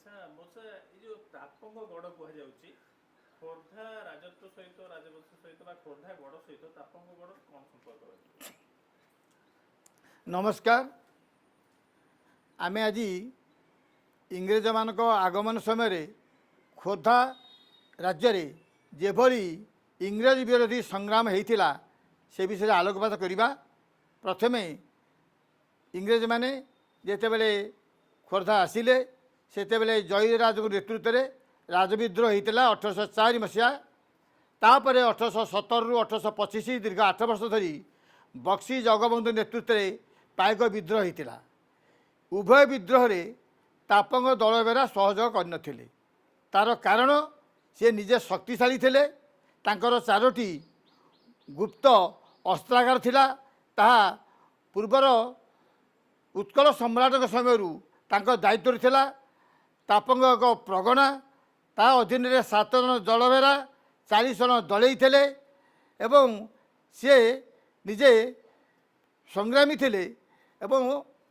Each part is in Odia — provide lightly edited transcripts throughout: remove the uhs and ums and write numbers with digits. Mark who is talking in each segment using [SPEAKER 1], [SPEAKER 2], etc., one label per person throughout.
[SPEAKER 1] ଆଚ୍ଛା ମଉସା ଏଇ ଯୋଉ ତାପଙ୍ଗ ଗଡ଼ କୁହାଯାଉଛି ଖୋର୍ଦ୍ଧା ରାଜତ୍ୱ ସହିତ ରାଜବଂଶ ସହିତ ବା ଖୋର୍ଦ୍ଧା ଗଡ଼ ସହିତ ତାପଙ୍ଗ ଗଡ଼ କ'ଣ ସମ୍ପର୍କ ରହିଛି?
[SPEAKER 2] ନମସ୍କାର। ଆମେ ଆଜି ଇଂରେଜମାନଙ୍କ ଆଗମନ ସମୟରେ ଖୋର୍ଦ୍ଧା ରାଜ୍ୟରେ ଯେଭଳି ଇଂରେଜ ବିରୋଧୀ ସଂଗ୍ରାମ ହେଇଥିଲା ସେ ବିଷୟରେ ଆଲୋକପାତ କରିବା। ପ୍ରଥମେ ଇଂରେଜମାନେ ଯେତେବେଳେ ଖୋର୍ଦ୍ଧା ଆସିଲେ ସେତେବେଳେ ଜୟୀରାଜଙ୍କ ନେତୃତ୍ୱରେ ରାଜବିଦ୍ରୋହ ହୋଇଥିଲା 1804 ମସିହା। ତାପରେ 1817ରୁ 1825 ଦୀର୍ଘ 8 ବର୍ଷ ଧରି ବକ୍ସି ଜଗବନ୍ଧୁ ନେତୃତ୍ୱରେ ପାଇକ ବିଦ୍ରୋହ ହୋଇଥିଲା। ଉଭୟ ବିଦ୍ରୋହରେ ତାପଙ୍ଗ ଦଳବେହେରା ସହଯୋଗ କରିନଥିଲେ। ତାର କାରଣ ସେ ନିଜେ ଶକ୍ତିଶାଳୀ ଥିଲେ। ତାଙ୍କର 4ଟି ଗୁପ୍ତ ଅସ୍ତ୍ରାଗାର ଥିଲା। ତାହା ପୂର୍ବର ଉତ୍କଳ ସମ୍ରାଟଙ୍କ ସମୟରୁ ତାଙ୍କ ଦାୟିତ୍ୱରେ ଥିଲା। ତାପଙ୍ଗ ଏକ ପ୍ରଗଣା, ତା ଅଧୀନରେ 7 ଜଣ ଦଳବେହେରା, 40 ଜଣ ଦଳେଇ ଥିଲେ ଏବଂ ସିଏ ନିଜେ ସଂଗ୍ରାମୀ ଥିଲେ ଏବଂ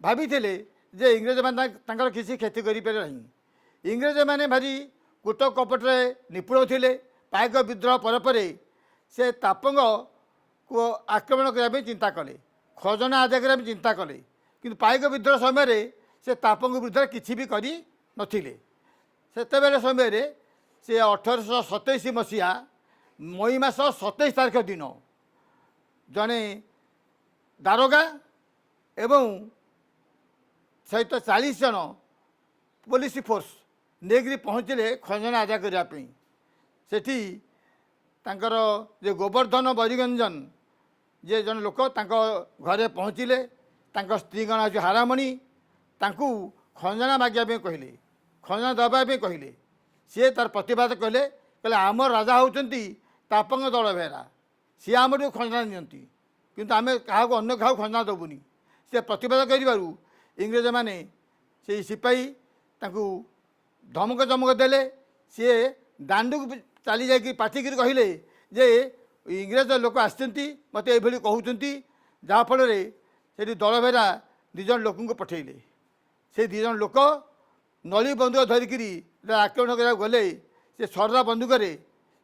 [SPEAKER 2] ଭାବିଥିଲେ ଯେ ଇଂରେଜମାନେ ତାଙ୍କର କିଛି କ୍ଷତି କରିପାରିବେ ନାହିଁ। ଇଂରେଜମାନେ ଭାରି କୂଟ କପଟରେ ନିପୁଣ ଥିଲେ। ପାଇକ ବିଦ୍ରୋହ ପରେ ପରେ ସେ ତାପଙ୍ଗକୁ ଆକ୍ରମଣ କରିବା ପାଇଁ ଚିନ୍ତା କଲେ, ଖଜଣା ଆଦାୟ କରିବା ପାଇଁ ଚିନ୍ତା କଲେ। କିନ୍ତୁ ପାଇକ ବିଦ୍ରୋହ ସମୟରେ ସେ ତାପଙ୍ଗ ବିରୁଦ୍ଧରେ କିଛି ବି କରିନଥିଲେ। ସେତେବେଳେ ସମୟରେ ସେ 1827 ମସିହା ମଇ ମାସ 27 ତାରିଖ ଦିନ ଜଣେ ଦାରୋଗା ଏବଂ ସହିତ 40 ଜଣ ପୋଲିସ ଫୋର୍ସ ନେଇକରି ପହଞ୍ଚିଲେ ଖଜଣା ଆଦାୟ କରିବା ପାଇଁ। ସେଠି ତାଙ୍କର ଯେ ଗୋବର୍ଦ୍ଧନ ବରିଗଞ୍ଜନ ଯେ ଜଣେ ଲୋକ ତାଙ୍କ ଘରେ ପହଞ୍ଚିଲେ। ତାଙ୍କ ସ୍ତ୍ରୀଙ୍କ ନାଁ ହେଉଛି ହାରାମଣି। ତାଙ୍କୁ ଖଜଣା ମାଗିବା ପାଇଁ କହିଲେ, ଖଜଣା ଦେବା ପାଇଁ କହିଲେ। ସିଏ ତାର ପ୍ରତିବାଦ କଲେ, କହିଲେ ଆମର ରାଜା ହେଉଛନ୍ତି ତାପଙ୍ଗ ଦଳବେହେରା, ସିଏ ଆମଠୁ ଖଜଣା ନିଅନ୍ତି, କିନ୍ତୁ ଆମେ କାହାକୁ ଅନ୍ୟ କାହାକୁ ଖଜଣା ଦେବୁନି। ସେ ପ୍ରତିବାଦ କରିବାରୁ ଇଂରେଜମାନେ ସେଇ ସିପାହୀ ତାଙ୍କୁ ଧମକ ଚମକ ଦେଲେ। ସିଏ ଦାଣ୍ଡକୁ ଚାଲି ଯାଇକି ପାଟିକିରି କହିଲେ ଯେ ଇଂରେଜ ଲୋକ ଆସିଛନ୍ତି, ମୋତେ ଏଇଭଳି କହୁଛନ୍ତି। ଯାହାଫଳରେ ସେଠି ଦଳବେହେରା 2 ଜଣ ଲୋକଙ୍କୁ ପଠାଇଲେ। ସେ 2 ଜଣ ଲୋକ ନଳି ବନ୍ଧୁକ ଧରିକିରି ଆକ୍ରମଣ କରିବାକୁ ଗଲେ। ସେ ସରଦା ବନ୍ଧୁକରେ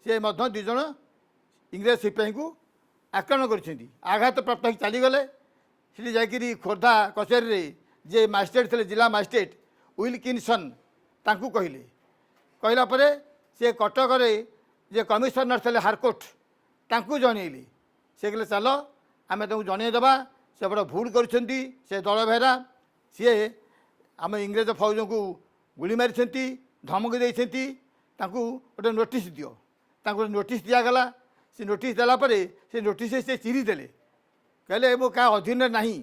[SPEAKER 2] ସେ ମଧ୍ୟ 2 ଜଣ ଇଂରେଜ ସିପାହୀଙ୍କୁ ଆକ୍ରମଣ କରିଛନ୍ତି। ଆଘାତ ପ୍ରାପ୍ତ ହୋଇ ଚାଲିଗଲେ। ସେଠି ଯାଇକିରି ଖୋର୍ଦ୍ଧା କଚେରୀରେ ଯେ ମାଜିଷ୍ଟ୍ରେଟ୍ ଥିଲେ, ଜିଲ୍ଲା ମାଜିଷ୍ଟ୍ରେଟ୍ ୱିଲକିନସନ୍, ତାଙ୍କୁ କହିଲେ। କହିଲା ପରେ ସେ କଟକରେ ଯେ କମିଶନର ଥିଲେ ହାରକୋର୍ଟ, ତାଙ୍କୁ ଜଣେଇଲେ। ସେ କହିଲେ ଚାଲ ଆମେ ତାଙ୍କୁ ଜଣେଇଦେବା, ସେ ବଡ଼ ଭୁଲ କରିଛନ୍ତି। ସେ ଦଳବେହେରା ସିଏ ଆମ ଇଂରେଜ ଫୌଜଙ୍କୁ ଗୁଳି ମାରିଛନ୍ତି, ଧମକ ଦେଇଛନ୍ତି, ତାଙ୍କୁ ଗୋଟେ ନୋଟିସ୍ ଦିଅ। ତାଙ୍କୁ ଗୋଟେ ନୋଟିସ୍ ଦିଆଗଲା। ସେ ନୋଟିସ୍ ଦେଲା ପରେ ସେ ନୋଟିସ୍ ସେ ଚିରି ଦେଲେ। କହିଲେ ମୁଁ କାହା ଅଧୀନରେ ନାହିଁ,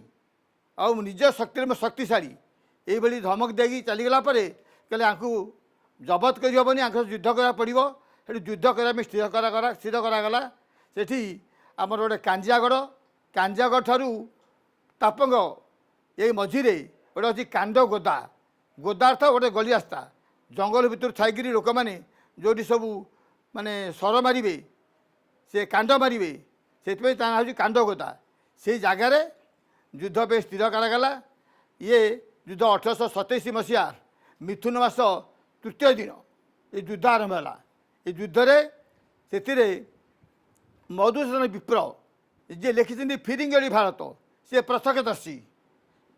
[SPEAKER 2] ଆଉ ନିଜ ଶକ୍ତିରେ ମୁଁ ଶକ୍ତିଶାଳୀ। ଏଇଭଳି ଧମକ ଦେଇକି ଚାଲିଗଲା ପରେ କହିଲେ ଆଙ୍କୁ ଜବତ କରିହେବନି, ଆଙ୍କ ଯୁଦ୍ଧ କରିବାକୁ ପଡ଼ିବ। ସେଠି ଯୁଦ୍ଧ କରିବା ପାଇଁ ସ୍ଥିର କରାଗଲା। ସେଠି ଆମର ଗୋଟେ କାଞ୍ଜିଆଗଡ଼, କାଞ୍ଜିଆଗଡ଼ ଠାରୁ ତାପଙ୍ଗ ଏଇ ମଝିରେ ଗୋଟେ ଅଛି କାଣ୍ଡ ଗୋଦା। ଗୋଦା ଅର୍ଥ ଗୋଟେ ଗଲି ରାସ୍ତା। ଜଙ୍ଗଲ ଭିତରୁ ଥାଇକିରି ଲୋକମାନେ ଯେଉଁଠି ସବୁ ମାନେ ସର ମାରିବେ, ସେ କାଣ୍ଡ ମାରିବେ, ସେଥିପାଇଁ ତା ନାଁ ହେଉଛି କାଣ୍ଡ ଗୋଦା। ସେଇ ଜାଗାରେ ଯୁଦ୍ଧ ପାଇଁ ସ୍ଥିର କରାଗଲା। ଇଏ ଯୁଦ୍ଧ 1827 ମସିହା ମିଥୁନ ମାସ 3ୟ ଦିନ ଏ ଯୁଦ୍ଧ ଆରମ୍ଭ ହେଲା। ଏ ଯୁଦ୍ଧରେ ସେଥିରେ ମଧୁସୂଦନ ବିପ୍ର ଯିଏ ଲେଖିଛନ୍ତି ଫିରିଙ୍ଗଳି ଭାରତ, ସେ ପ୍ରତ୍ୟକ୍ଷଦର୍ଶୀ।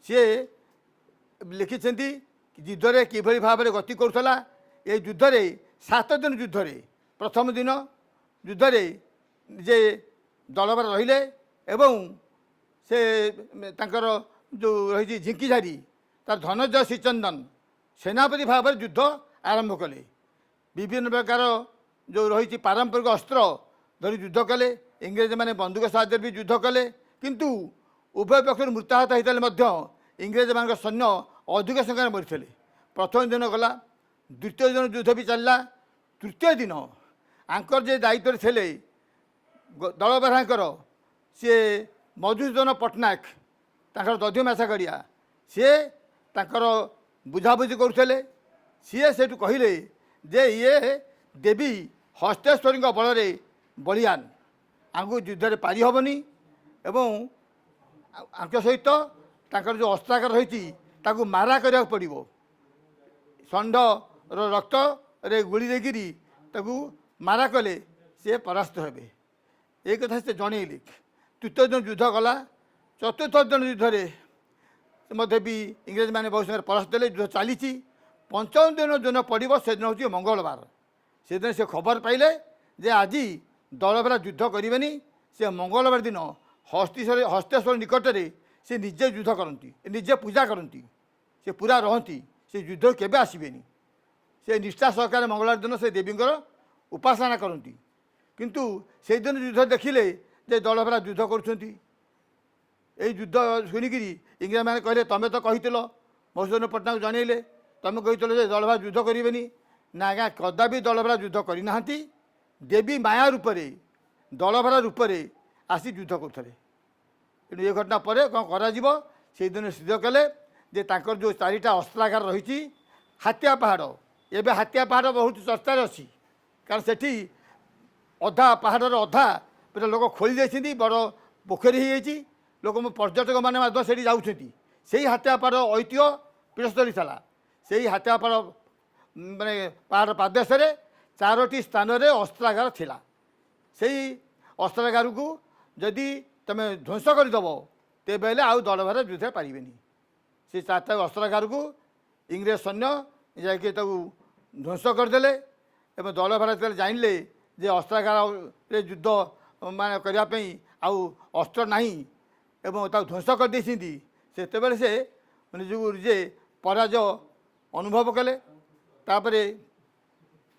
[SPEAKER 2] ସିଏ ଲେଖିଛନ୍ତି ଯୁଦ୍ଧରେ କିଭଳି ଭାବରେ ଗତି କରୁଥିଲା। ଏ ଯୁଦ୍ଧରେ 7 ଦିନ ଯୁଦ୍ଧରେ ପ୍ରଥମ ଦିନ ଯୁଦ୍ଧରେ ଯେ ଦଳବେହେରା ରହିଲେ ଏବଂ ସେ ତାଙ୍କର ଯେଉଁ ରହିଛି ଝିଙ୍କିଝାରି, ତାର ଧନଞ୍ଜୟ ଶ୍ରୀଚନ୍ଦନ ସେନାପତି ଭାବରେ ଯୁଦ୍ଧ ଆରମ୍ଭ କଲେ। ବିଭିନ୍ନ ପ୍ରକାର ଯେଉଁ ରହିଛି ପାରମ୍ପରିକ ଅସ୍ତ୍ର ଧରି ଯୁଦ୍ଧ କଲେ। ଇଂରେଜମାନେ ବନ୍ଧୁକ ସାହାଯ୍ୟରେ ବି ଯୁଦ୍ଧ କଲେ। କିନ୍ତୁ ଉଭୟ ପକ୍ଷରୁ ମୃତାହତ ହୋଇଥିଲେ ମଧ୍ୟ ଇଂରେଜମାନଙ୍କ ସୈନ୍ୟ ଅଧିକ ସଂଖ୍ୟାରେ ମରିଥିଲେ। ପ୍ରଥମ ଦିନ ଗଲା, ଦ୍ୱିତୀୟ ଦିନ ଯୁଦ୍ଧ ବି ଚାଲିଲା। ତୃତୀୟ ଦିନ ଆଙ୍କର ଯେ ଦାୟିତ୍ୱରେ ଥିଲେ ଦଳବେହେରାଙ୍କର, ସିଏ ମଧୁସୂଦନ ପଟ୍ଟନାୟକ, ତାଙ୍କର ଦଧ୍ୟ ମାଛାଗଡ଼ିଆ, ସିଏ ତାଙ୍କର ବୁଝାବୁଝି କରୁଥିଲେ। ସିଏ ସେଠୁ କହିଲେ ଯେ ଇଏ ଦେବୀ ହସ୍ତେଶ୍ୱରୀଙ୍କ ବଳରେ ବଳିୟାନ, ଆଙ୍କୁ ଯୁଦ୍ଧରେ ପାରି ହେବନି ଏବଂ ଆଙ୍କ ସହିତ ତାଙ୍କର ଯେଉଁ ଅସ୍ତ୍ରାଗାର ରହିଛି ତାକୁ ମାରା କରିବାକୁ ପଡ଼ିବ। ଷଣ୍ଢ ରକ୍ତରେ ଗୁଳି ଦେଇକିରି ତାକୁ ମାରା କଲେ ସେ ପରାସ୍ତ ହେବେ। এই କଥା ସେ ଜଣେଇଲେ। ତୃତୀୟ ଦିନ ଯୁଦ୍ଧ ଗଲା। ଚତୁର୍ଥ ଦିନ ଯୁଦ୍ଧରେ ମଧ୍ୟ ବି ଇଂରେଜମାନେ ବହୁତ ସମୟରେ ପରାସ୍ତ ଦେଲେ। ଯୁଦ୍ଧ ଚାଲିଛି। ପଞ୍ଚମ ଦିନ ଯୋଉଦିନ ପଡ଼ିବ ସେଦିନ ହେଉଛି ମଙ୍ଗଳବାର। ସେଦିନ ସେ ଖବର ପାଇଲେ ଯେ ଆଜି ଦଳବେରା ଯୁଦ୍ଧ କରିବେନି। ସେ ମଙ୍ଗଳବାର ଦିନ ହସ୍ତେଶ୍ୱର ନିକଟରେ ସେ ନିଜେ ଯୁଦ୍ଧ କରନ୍ତି, ନିଜେ ପୂଜା କରନ୍ତି, ସେ ପୁରା ରହନ୍ତି, ସେ ଯୁଦ୍ଧ କେବେ ଆସିବେନି। ସେ ନିଷ୍ଠା ସହକାରେ ମଙ୍ଗଳବାର ଦିନ ସେ ଦେବୀଙ୍କର ଉପାସନା କରନ୍ତି। କିନ୍ତୁ ସେଇଦିନ ଯୁଦ୍ଧ ଦେଖିଲେ ଯେ ଦଳବେରା ଯୁଦ୍ଧ କରୁଛନ୍ତି। এই ଯୁଦ୍ଧ ଶୁଣିକିରି ଇଂରେଜମାନେ କହିଲେ ତମେ ତ କହିଥିଲ, ମଧୁସୂଦନ ପଟ୍ଟନାୟକ ଜଣେଇଲେ ତମେ କହିଥିଲ ଯେ ଦଳବେରା ଯୁଦ୍ଧ କରିବେନି। ନା ଆଜ୍ଞା, କଦାପି ଦଳବେରା ଯୁଦ୍ଧ କରିନାହାନ୍ତି। ଦେବୀ ମାୟା ରୂପରେ ଦଳବେରା ରୂପରେ ଆସି ଯୁଦ୍ଧ କରୁଥିଲେ। ତେଣୁ ଏ ଘଟଣା ପରେ କ'ଣ କରାଯିବ, ସେଇଦିନ ସିଦ୍ଧ କଲେ ଯେ ତାଙ୍କର ଯେଉଁ 4ଟା ଅସ୍ତ୍ରାଗାର ରହିଛି ହାତିଆ ପାହାଡ଼, ଏବେ ହାତିଆ ପାହାଡ଼ ବହୁତ ଚର୍ଚ୍ଚାରେ ଅଛି। କାରଣ ସେଠି ଅଧା ପାହାଡ଼ର ଅଧା ପୁରା ଲୋକ ଖୋଳି ଦେଇଛନ୍ତି, ବଡ଼ ପୋଖରୀ ହୋଇଯାଇଛି। ଲୋକ ପର୍ଯ୍ୟଟକମାନେ ମଧ୍ୟ ସେଠି ଯାଉଛନ୍ତି। ସେଇ ହାତିଆ ପାହାଡ଼ ଐତିହ୍ୟ ପୀଠସ୍ଥଳୀ ଥିଲା। ସେଇ ହାତିଆ ପାହାଡ଼ ମାନେ ପାହାଡ଼ ପାଦଦେଶରେ 4ଟି ସ୍ଥାନରେ ଅସ୍ତ୍ରାଗାର ଥିଲା। ସେଇ ଅସ୍ତ୍ରାଗାରକୁ ଯଦି ତୁମେ ଧ୍ୱଂସ କରିଦେବ ତେବେ ହେଲେ ଆଉ ଦଳବେରା ଯୁଦ୍ଧ ପାରିବେନି। ସେ 4ଟା ଅସ୍ତ୍ରାଗାରକୁ ଇଂରେଜ ସୈନ୍ୟ ଯାଇକି ତାକୁ ଧ୍ୱଂସ କରିଦେଲେ। ଏବଂ ଦଳବେରା ଯେତେବେଳେ ଜାଣିଲେ ଯେ ଅସ୍ତ୍ରାଗାରରେ ଯୁଦ୍ଧ ମାନେ କରିବା ପାଇଁ ଆଉ ଅସ୍ତ୍ର ନାହିଁ ଏବଂ ତାକୁ ଧ୍ୱଂସ କରିଦେଇଛନ୍ତି, ସେତେବେଳେ ସେ ନିଜକୁ ନିଜେ ପରାଜୟ ଅନୁଭବ କଲେ। ତାପରେ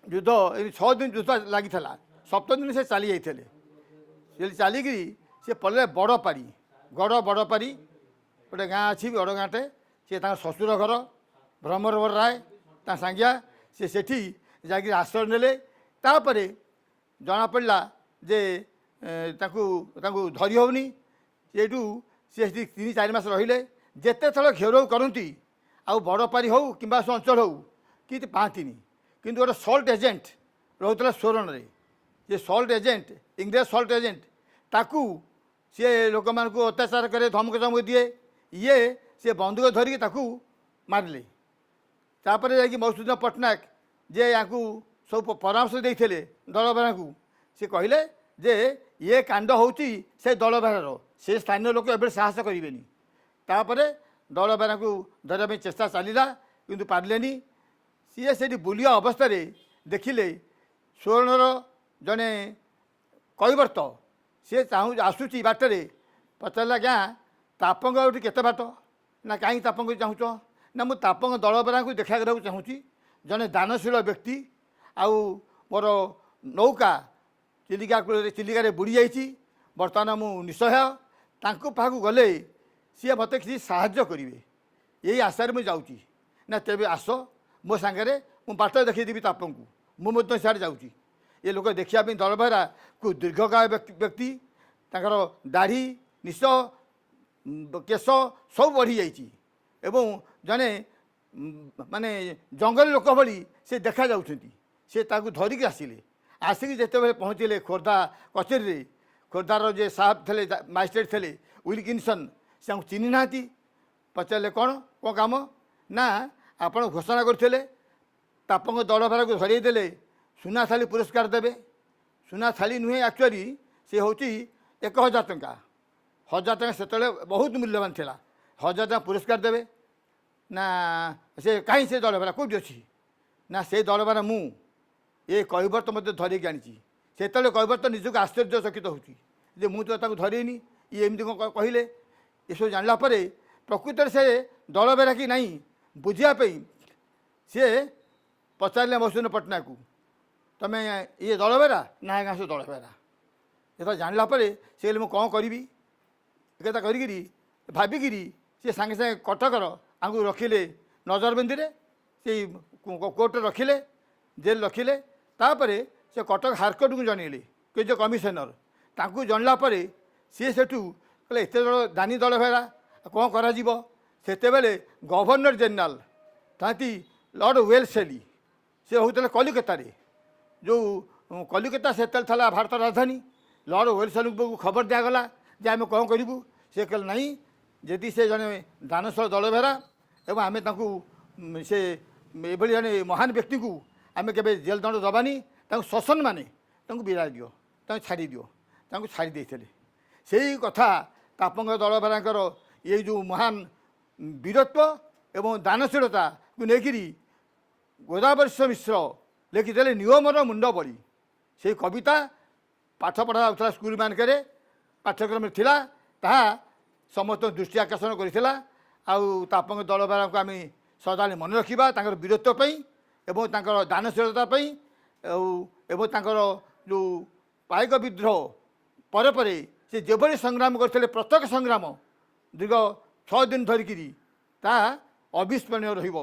[SPEAKER 2] ଯୁଦ୍ଧ ଏଇ 6 ଦିନ ଯୁଦ୍ଧ ଲାଗିଥିଲା। 7ମ ଦିନ ସେ ଚାଲି ଯାଇଥିଲେ। ସେ ଚାଲିକିରି ସେ ପଡ଼ିଲେ ବଡ଼ପାରି, ବଡ଼ପାରି ଗୋଟେ ଗାଁ ଅଛି, ବଡ଼ ଗାଁଟେ। ସେ ତାଙ୍କ ଶ୍ୱଶୁର ଘର ଭ୍ରମରବର ରାୟ ତା ସାଙ୍ଗିଆ, ସେ ସେଠି ଯାଇକି ଆଶ୍ରୟ ନେଲେ। ତାପରେ ଜଣାପଡ଼ିଲା ଯେ ତାଙ୍କୁ ଧରି ହେଉନି। ସେଇଠୁ ସେ 3-4 ମାସ ରହିଲେ। ଯେତେ ଥର ଘେରାଉ କରନ୍ତି ଆଉ ବଡ଼ପାରି ହେଉ କିମ୍ବା ସେ ଅଞ୍ଚଳ ହେଉ କିନ୍ତୁ ପାଆନ୍ତିନି। କିନ୍ତୁ ଗୋଟେ ସଲ୍ଟ ଏଜେଣ୍ଟ ରହୁଥିଲା ସ୍ୱରଣରେ। ସେ ସଲ୍ଟ ଏଜେଣ୍ଟ, ଇଂରେଜ ସଲ୍ଟ ଏଜେଣ୍ଟ, ତାକୁ ସିଏ ଲୋକମାନଙ୍କୁ ଅତ୍ୟାଚାର କରେ, ଧମକ ଦିଏ। ଇଏ ସେ ବନ୍ଧୁକ ଧରିକି ତାକୁ ମାରିଲେ। ତାପରେ ଯାଇକି ମଧୁସୂଦନ ପଟ୍ଟନାୟକ ଯେ ୟାଙ୍କୁ ସବୁ ପରାମର୍ଶ ଦେଇଥିଲେ ଦଳବେରାଙ୍କୁ, ସେ କହିଲେ ଯେ ଇଏ କାଣ୍ଡ ହେଉଛି ସେ ଦଳବେରାର, ସେ ସ୍ଥାନୀୟ ଲୋକ ଏବେ ସାହସ କରିବେନି। ତାପରେ ଦଳବେରାଙ୍କୁ ଧରିବା ପାଇଁ ଚେଷ୍ଟା ଚାଲିଲା, କିନ୍ତୁ ପାରିଲେନି। ସିଏ ସେଠି ବୁଲିବା ଅବସ୍ଥାରେ ଦେଖିଲେ ସ୍ୱର୍ଣ୍ଣର ଜଣେ କୈବର୍ତ୍ତ, ସିଏ ଆସୁଛି ବାଟରେ। ପଚାରିଲା ଗାଁ ତାପଙ୍ଗ ଏଠି କେତେ ବାଟ? ନା କାହିଁକି ତାପଙ୍ଗ ଚାହୁଁଛ? ନା ମୁଁ ତାପଙ୍ଗ ଦଳବେରାଙ୍କୁ ଦେଖା କରିବାକୁ ଚାହୁଁଛି। ଜଣେ ଦାନଶୀଳ ବ୍ୟକ୍ତି, ଆଉ ମୋର ନୌକା ଚିଲିକାରେ ବୁଡ଼ି ଯାଇଛି। ବର୍ତ୍ତମାନ ମୁଁ ନିଃସହାୟ। ତାଙ୍କ ପାଖକୁ ଗଲେ ସିଏ ମୋତେ କିଛି ସାହାଯ୍ୟ କରିବେ, ଏଇ ଆଶାରେ ମୁଁ ଯାଉଛି। ନା ତେବେ ଆସ ମୋ ସାଙ୍ଗରେ, ମୁଁ ବାଟ ଦେଖାଇଦେବି ତାପଙ୍କୁ। ମୁଁ ମଧ୍ୟ ସିଆଡ଼େ ଯାଉଛି। ଏ ଲୋକ ଦେଖିବା ପାଇଁ ଦଳବେରାକୁ ଦୀର୍ଘକାୟ ବ୍ୟକ୍ତି, ତାଙ୍କର ଦାଢ଼ି ନିଶ କେଶ ସବୁ ବଢ଼ିଯାଇଛି ଏବଂ ଜଣେ ମାନେ ଜଙ୍ଗଲୀ ଲୋକ ଭଳି ସେ ଦେଖାଯାଉଛନ୍ତି। ସେ ତାକୁ ଧରିକି ଆସିକି ଯେତେବେଳେ ପହଞ୍ଚିଲେ ଖୋର୍ଦ୍ଧା କଚେରୀରେ, ଖୋର୍ଦ୍ଧାର ଯେ ସାହେବ ଥିଲେ, ମାଜିଷ୍ଟ୍ରେଟ୍ ଥିଲେ ୱିଲକିନସନ୍, ସେ ତାଙ୍କୁ ଚିହ୍ନି ନାହାନ୍ତି। ପଚାରିଲେ କ'ଣ କାମ? ନା ଆପଣ ଘୋଷଣା କରିଥିଲେ ତାପଙ୍କ ଦଳବେରାକୁ ଧରେଇ ଦେଲେ ସୁନା ଥାଳି ପୁରସ୍କାର ଦେବେ। ସୁନା ଥାଳି ନୁହେଁ, ଆକ୍ଚୁଆଲି ସେ ହେଉଛି 1000 ଟଙ୍କା। 1000 ଟଙ୍କା ସେତେବେଳେ ବହୁତ ମୂଲ୍ୟବାନ ଥିଲା। 1000 ଟଙ୍କା ପୁରସ୍କାର ଦେବେ। ନା ସେ କାହିଁ ସେ ଦଳବେରା କେଉଁଠି ଅଛି? ନା ସେ ଦଳବେରା ମୁଁ, ଏ କୈବର୍ତ୍ତ ମଧ୍ୟ ଧରିକି ଆଣିଛି। ସେତେବେଳେ କୈବର୍ତ୍ତ ନିଜକୁ ଆଶ୍ଚର୍ଯ୍ୟଚକିତ ହେଉଛି ଯେ ମୁଁ ତ ତାକୁ ଧରେଇନି, ଇଏ ଏମିତି କ'ଣ କହିଲେ? ଏସବୁ ଜାଣିଲା ପରେ ପ୍ରକୃତରେ ସେ ଦଳବେରା କି ନାହିଁ ବୁଝିବା ପାଇଁ ସିଏ ପଚାରିଲେ ମଧୁସୂଦନ ପଟ୍ଟନାୟକକୁ, ତମେ ଇଏ ଦଳବେରା? ନା ଆଜ୍ଞା ସେ ଦଳବେରା। ଯେତେବେଳେ ଜାଣିଲା ପରେ ସେ କହିଲେ ମୁଁ କ'ଣ କରିବି? ଏକଥା କରିକିରି ଭାବିକିରି ସେ ସାଙ୍ଗେ ସାଙ୍ଗେ କଟକର ଆଙ୍କୁ ରଖିଲେ ନଜରବନ୍ଦୀରେ, ସେଇ କୋର୍ଟରେ ରଖିଲେ, ଜେଲ୍ ରଖିଲେ। ତାପରେ ସେ କଟକ ହାଇକୋର୍ଟକୁ ଜଣେଇଲେ, କି ଯେଉଁ କମିଶନର, ତାଙ୍କୁ ଜଣିଲା ପରେ ସିଏ ସେଠୁ କହିଲେ ଏତେ ଦାନୀ ଦଳବେରା କ'ଣ କରାଯିବ? ସେତେବେଳେ ଗଭର୍ଣ୍ଣର ଜେନେରାଲ ଥାନ୍ତି ଲର୍ଡ଼ ୱେଲସେଲି, ସେ ହେଉଥିଲେ କଲିକତାରେ। ଯେଉଁ କଲିକତା ସେତେବେଳେ ଥିଲା ଭାରତର ରାଜଧାନୀ। ଲର୍ଡ଼ ୱେଲସେଲିଙ୍କୁ ଖବର ଦିଆଗଲା ଯେ ଆମେ କ'ଣ କରିବୁ? ସେ କହିଲେ ନାହିଁ, ଯଦି ସେ ଜଣେ ଦାନଶୀଳ ଦଳବେରା ଏବଂ ଆମେ ତାଙ୍କୁ ସେ ଏଭଳି ଜଣେ ମହାନ ବ୍ୟକ୍ତିକୁ ଆମେ କେବେ ଜେଲ୍ ଦଣ୍ଡ ଦେବାନି, ତାଙ୍କୁ ଶାସନ ମାନେ ତାଙ୍କୁ ବିଦାୟ ଦିଅ, ତାଙ୍କୁ ଛାଡ଼ି ଦିଅ, ତାଙ୍କୁ ଛାଡ଼ି ଦେଇଥିଲେ। ସେଇ କଥା ତାପଙ୍ଗ ଦଳବାଲାଙ୍କର ଏଇ ଯେଉଁ ମହାନ ବୀରତ୍ୱ ଏବଂ ଦାନଶୀଳତାକୁ ନେଇକରି ଗୋଦାବରୀଶ ମିଶ୍ର ଲେଖିଥିଲେ ନିୟମର ମୁଣ୍ଡ ବଳି। ସେଇ କବିତା ପାଠ ପଢ଼ା ଯାଉଥିଲା ସ୍କୁଲମାନଙ୍କରେ, ପାଠ୍ୟକ୍ରମରେ ଥିଲା, ତାହା ସମସ୍ତଙ୍କ ଦୃଷ୍ଟି ଆକର୍ଷଣ କରିଥିଲା। ଆଉ ତାପଙ୍ଗ ଦଳବାଲାଙ୍କୁ ଆମେ ସଦାବେଳେ ମନେ ରଖିବା ତାଙ୍କର ବୀରତ୍ୱ ପାଇଁ ଏବଂ ତାଙ୍କର ଦାନଶୀଳତା ପାଇଁ, ଏବଂ ତାଙ୍କର ଯେଉଁ ପାଇକ ବିଦ୍ରୋହ ପରେ ପରେ ସେ ଯେଭଳି ସଂଗ୍ରାମ କରିଥିଲେ, ପ୍ରତ୍ୟେକ ସଂଗ୍ରାମ ଦୀର୍ଘ 6 ଦିନ ଧରିକିରି ତାହା ଅବିସ୍ମରଣୀୟ ରହିବ।